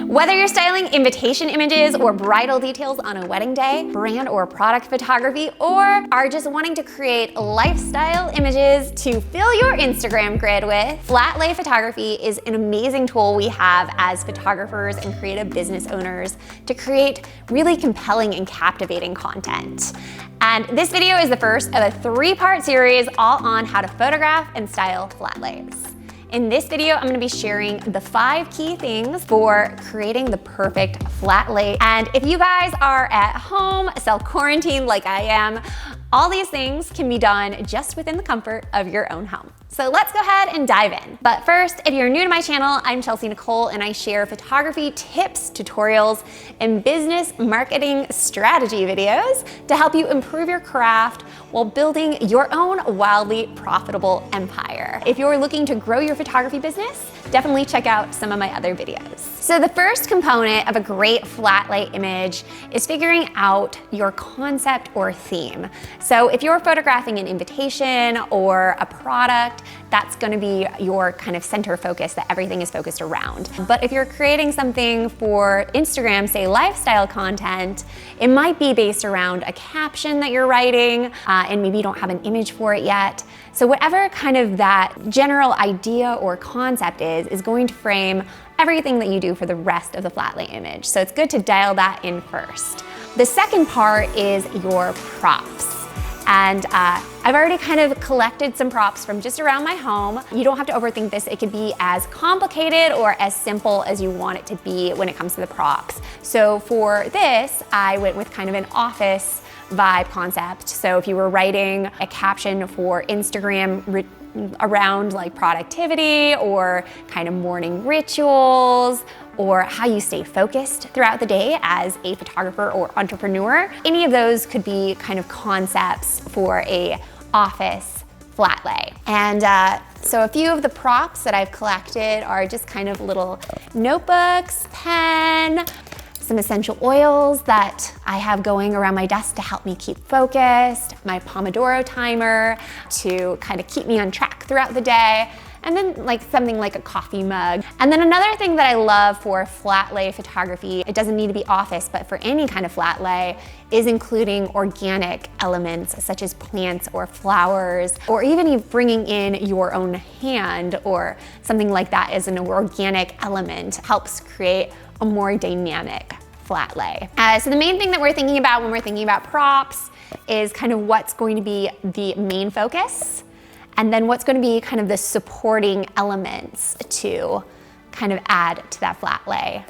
Whether you're styling invitation images or bridal details on a wedding day, brand or product photography, or are just wanting to create lifestyle images to fill your Instagram grid with, flat lay photography is an amazing tool we have as photographers and creative business owners to create really compelling and captivating content. And this video is the first of a 3-part series all on how to photograph and style flat lays. In this video, I'm gonna be sharing the 5 key things for creating the perfect flat lay. And if you guys are at home, self-quarantined like I am, all these things can be done just within the comfort of your own home. So let's go ahead and dive in. But first, if you're new to my channel, I'm Nicole, and I share photography tips, tutorials, and business marketing strategy videos to help you improve your craft while building your own wildly profitable empire. If you're looking to grow your photography business, definitely check out some of my other videos. So the first component of a great flat lay image is figuring out your concept or theme. So if you're photographing an invitation or a product, that's gonna be your kind of center focus that everything is focused around. But if you're creating something for Instagram, say lifestyle content, it might be based around a caption that you're writing, and maybe you don't have an image for it yet. So whatever kind of that general idea or concept is going to frame everything that you do for the rest of the flat lay image. So it's good to dial that in first. The second part is your props. And I've already kind of collected some props from just around my home. You don't have to overthink this. It could be as complicated or as simple as you want it to be when it comes to the props. So for this, I went with kind of an office vibe concept. So if you were writing a caption for Instagram around like productivity or kind of morning rituals, or how you stay focused throughout the day as a photographer or entrepreneur. Any of those could be kind of concepts for a office flat lay. And so a few of the props that I've collected are just kind of little notebooks, pen, some essential oils that I have going around my desk to help me keep focused, my Pomodoro timer to kind of keep me on track throughout the day, and then like something like a coffee mug. And then another thing that I love for flat lay photography, it doesn't need to be office, but for any kind of flat lay, is including organic elements such as plants or flowers, or even bringing in your own hand or something like that as an organic element helps create a more dynamic flat lay. So the main thing that we're thinking about when we're thinking about props is kind of what's going to be the main focus, and then what's going to be kind of the supporting elements to kind of add to that flat lay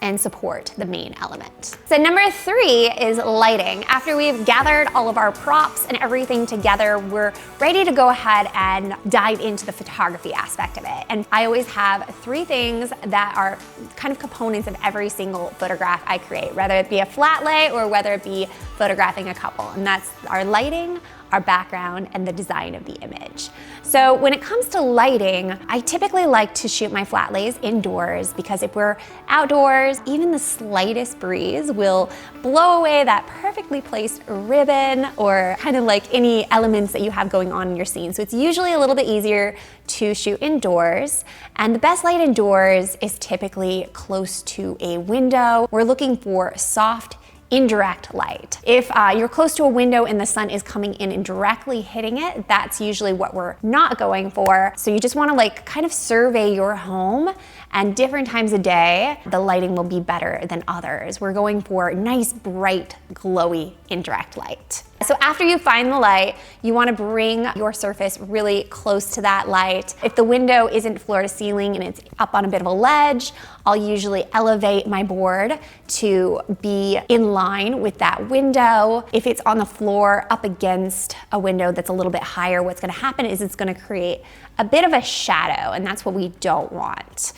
and support the main element. So number 3 is lighting. After we've gathered all of our props and everything together, we're ready to go ahead and dive into the photography aspect of it. And I always have 3 things that are kind of components of every single photograph I create, whether it be a flat lay or whether it be photographing a couple. And that's our lighting, our background, and the design of the image. So when it comes to lighting, I typically like to shoot my flat lays indoors because if we're outdoors, even the slightest breeze will blow away that perfectly placed ribbon or kind of like any elements that you have going on in your scene. So it's usually a little bit easier to shoot indoors. And the best light indoors is typically close to a window. We're looking for soft, indirect light. If you're close to a window and the sun is coming in and directly hitting it, that's usually what we're not going for. So you just wanna like kind of survey your home, and different times of day, the lighting will be better than others. We're going for nice, bright, glowy, indirect light. So after you find the light, you wanna bring your surface really close to that light. If the window isn't floor to ceiling and it's up on a bit of a ledge, I'll usually elevate my board to be in line with that window. If it's on the floor up against a window that's a little bit higher, what's gonna happen is it's gonna create a bit of a shadow, and that's what we don't want.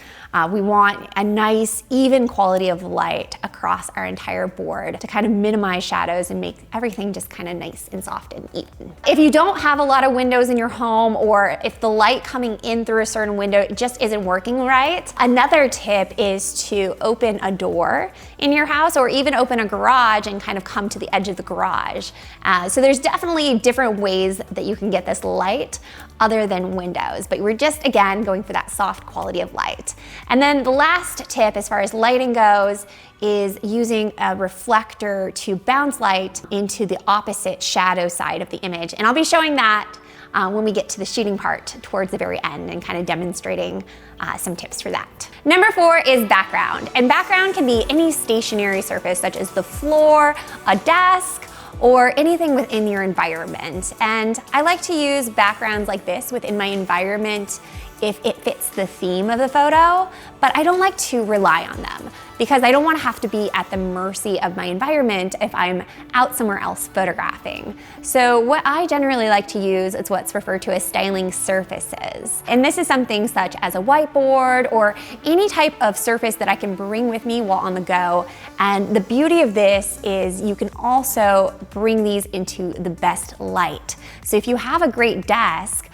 We want a nice, even quality of light across our entire board to kind of minimize shadows and make everything just kind of nice and soft and even. If you don't have a lot of windows in your home, or if the light coming in through a certain window just isn't working right, another tip is to open a door in your house, or even open a garage and kind of come to the edge of the garage. So there's definitely different ways that you can get this light other than windows, but we're just, again, going for that soft quality of light. And then the last tip as far as lighting goes is using a reflector to bounce light into the opposite shadow side of the image. And I'll be showing that when we get to the shooting part towards the very end and kind of demonstrating some tips for that. Number 4 is background. And background can be any stationary surface such as the floor, a desk, or anything within your environment. And I like to use backgrounds like this within my environment if it fits the theme of the photo, but I don't like to rely on them because I don't want to have to be at the mercy of my environment if I'm out somewhere else photographing. So what I generally like to use is what's referred to as styling surfaces. And this is something such as a whiteboard or any type of surface that I can bring with me while on the go. And the beauty of this is you can also bring these into the best light. So if you have a great desk,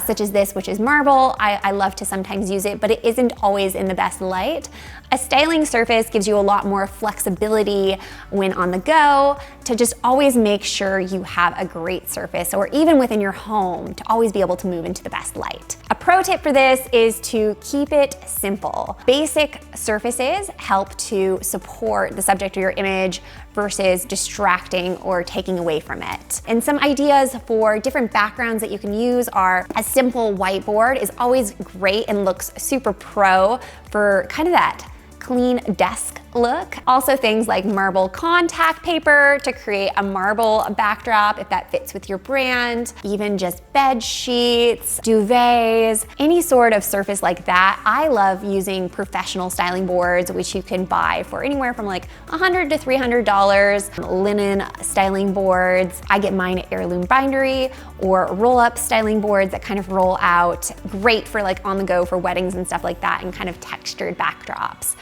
such as this, which is marble, I love to sometimes use it, but it isn't always in the best light. A styling surface gives you a lot more flexibility when on the go to just always make sure you have a great surface, or even within your home to always be able to move into the best light. A pro tip for this is to keep it simple. Basic surfaces help to support the subject of your image versus distracting or taking away from it. And some ideas for different backgrounds that you can use are a simple whiteboard is always great and looks super pro for kind of that clean desk look. Also things like marble contact paper to create a marble backdrop if that fits with your brand, even just bed sheets, duvets, any sort of surface like that. I love using professional styling boards, which you can buy for anywhere from like $100 to $300, linen styling boards. I get mine at Heirloom Bindery, or roll-up styling boards that kind of roll out, great for like on the go for weddings and stuff like that, and kind of textured backdrops.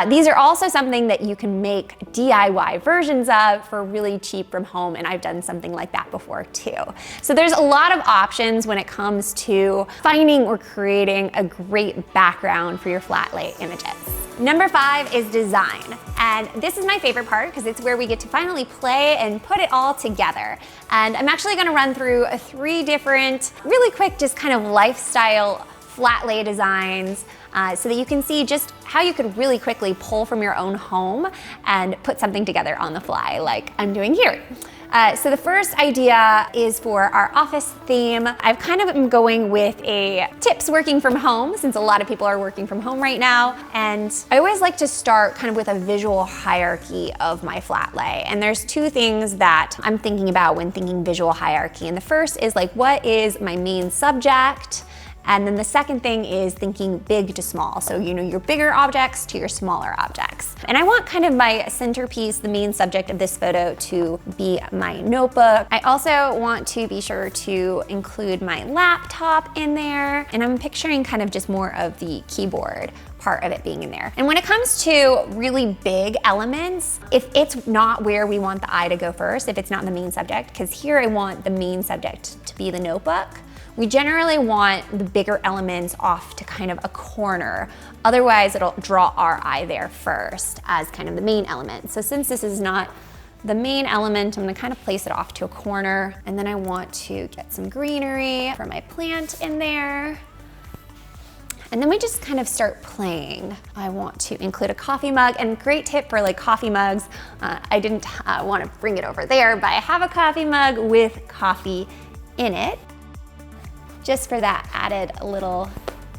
These are also something that you can make DIY versions of for really cheap from home, and I've done something like that before too. So there's a lot of options when it comes to finding or creating a great background for your flat lay images. Number 5 is design. And this is my favorite part because it's where we get to finally play and put it all together. And I'm actually gonna run through 3 different, really quick, just kind of lifestyle flat lay designs so that you can see just how you could really quickly pull from your own home and put something together on the fly like I'm doing here. So the first idea is for our office theme. I've kind of been going with a tips working from home since a lot of people are working from home right now. And I always like to start kind of with a visual hierarchy of my flat lay. And there's 2 things that I'm thinking about when thinking visual hierarchy. And the first is like, what is my main subject? And then the second thing is thinking big to small. So, you know, your bigger objects to your smaller objects. And I want kind of my centerpiece, the main subject of this photo, to be my notebook. I also want to be sure to include my laptop in there. And I'm picturing kind of just more of the keyboard part of it being in there. And when it comes to really big elements, if it's not where we want the eye to go first, if it's not the main subject, because here I want the main subject to be the notebook, we generally want the bigger elements off to kind of a corner. Otherwise, it'll draw our eye there first as kind of the main element. So since this is not the main element, I'm gonna kind of place it off to a corner. And then I want to get some greenery for my plant in there. And then we just kind of start playing. I want to include a coffee mug, and great tip for like coffee mugs. I didn't want to bring it over there, but I have a coffee mug with coffee in it, just for that added little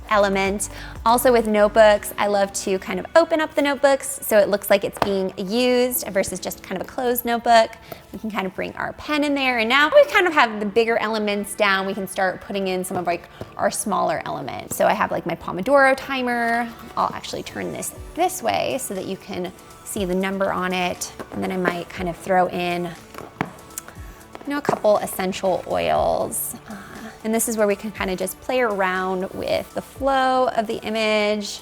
element. Also with notebooks, I love to kind of open up the notebooks so it looks like it's being used versus just kind of a closed notebook. We can kind of bring our pen in there, and now we kind of have the bigger elements down. We can start putting in some of like our smaller elements. So I have like my Pomodoro timer. I'll actually turn this way so that you can see the number on it. And then I might kind of throw in, you know, a couple essential oils. And this is where we can kind of just play around with the flow of the image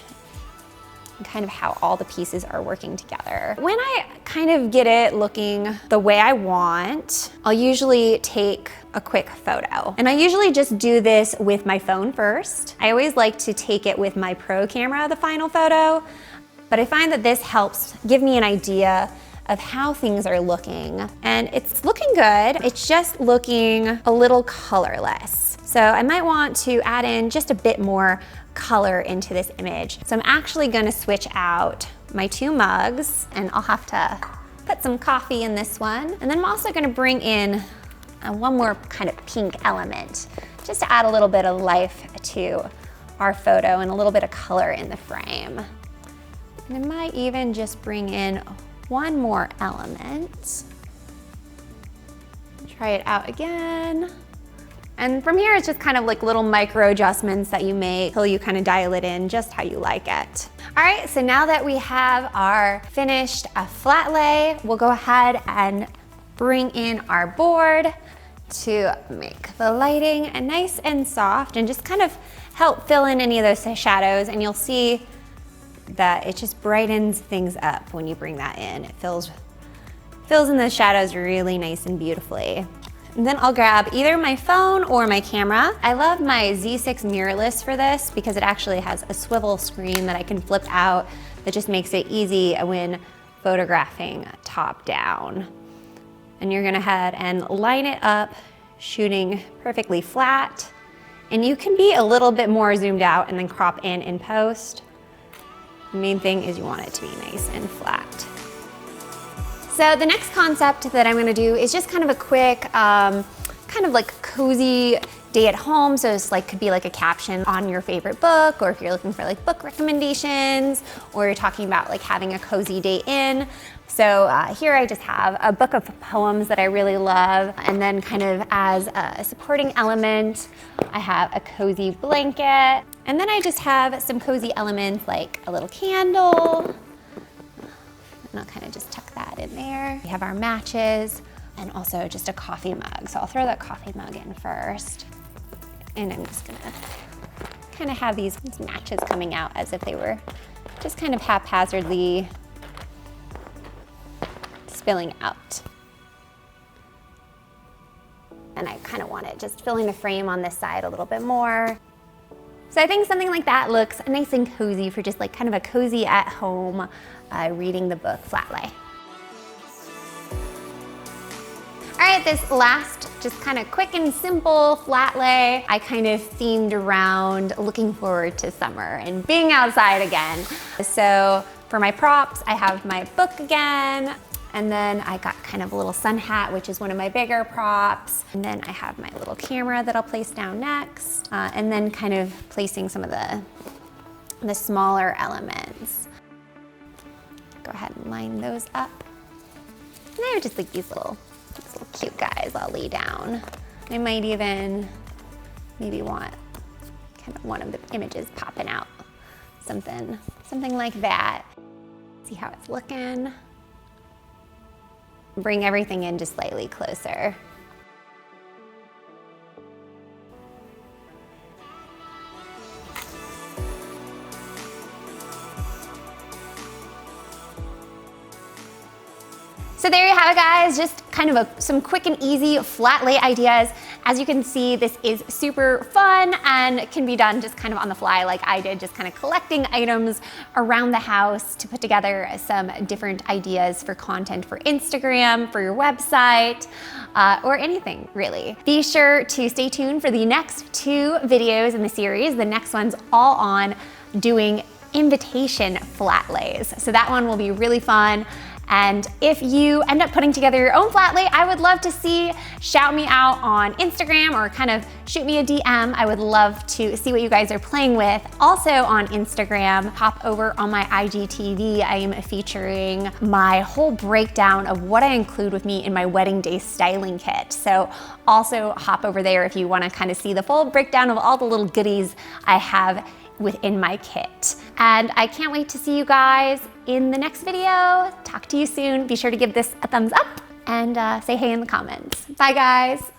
and kind of how all the pieces are working together. When I kind of get it looking the way I want, I'll usually take a quick photo. And I usually just do this with my phone first. I always like to take it with my pro camera, the final photo, but I find that this helps give me an idea of how things are looking. And it's looking good, it's just looking a little colorless. So I might want to add in just a bit more color into this image. So I'm actually gonna switch out my 2 mugs, and I'll have to put some coffee in this one. And then I'm also gonna bring in one more kind of pink element, just to add a little bit of life to our photo and a little bit of color in the frame. And I might even just bring in one more element. Try it out again. And from here, it's just kind of like little micro adjustments that you make till you kind of dial it in just how you like it. All right, so now that we have our finished flat lay, we'll go ahead and bring in our board to make the lighting nice and soft and just kind of help fill in any of those shadows. And you'll see that it just brightens things up when you bring that in. It fills in the shadows really nice and beautifully. And then I'll grab either my phone or my camera. I love my Z6 mirrorless for this because it actually has a swivel screen that I can flip out that just makes it easy when photographing top down. And you're gonna head and line it up, shooting perfectly flat. And you can be a little bit more zoomed out and then crop in post. The main thing is you want it to be nice and flat. So the next concept that I'm gonna do is just kind of a quick, kind of like cozy day at home. So it's like, could be like a caption on your favorite book, or if you're looking for like book recommendations, or you're talking about like having a cozy day in. So here I just have a book of poems that I really love. And then kind of as a supporting element, I have a cozy blanket. And then I just have some cozy elements like a little candle. And I'll kind of just tuck that in there. We have our matches and also just a coffee mug. So I'll throw that coffee mug in first. And I'm just gonna kind of have these matches coming out as if they were just kind of haphazardly spilling out. And I kind of want it just filling the frame on this side a little bit more. So I think something like that looks nice and cozy for just like kind of a cozy at home reading the book flat lay. All right, this last just kind of quick and simple flat lay, I kind of themed around looking forward to summer and being outside again. So for my props, I have my book again. And then I got kind of a little sun hat, which is one of my bigger props. And then I have my little camera that I'll place down next. And then kind of placing some of the smaller elements. Go ahead and line those up. And they're just like these little cute guys I'll lay down. I might even maybe want kind of one of the images popping out. Something like that. See how it's looking. Bring everything in just slightly closer. So there you have it, guys. Just kind of some quick and easy flat lay ideas. As you can see, this is super fun and can be done just kind of on the fly like I did, just kind of collecting items around the house to put together some different ideas for content for Instagram, for your website, or anything really. Be sure to stay tuned for the next 2 videos in the series. The next one's all on doing invitation flat lays. So that one will be really fun. And if you end up putting together your own flat lay, I would love to see, shout me out on Instagram or kind of shoot me a DM. I would love to see what you guys are playing with. Also on Instagram, hop over on my IGTV. I am featuring my whole breakdown of what I include with me in my wedding day styling kit. So also hop over there if you wanna kind of see the full breakdown of all the little goodies I have within my kit. And I can't wait to see you guys in the next video. Talk to you soon. Be sure to give this a thumbs up and say hey in the comments. Bye guys.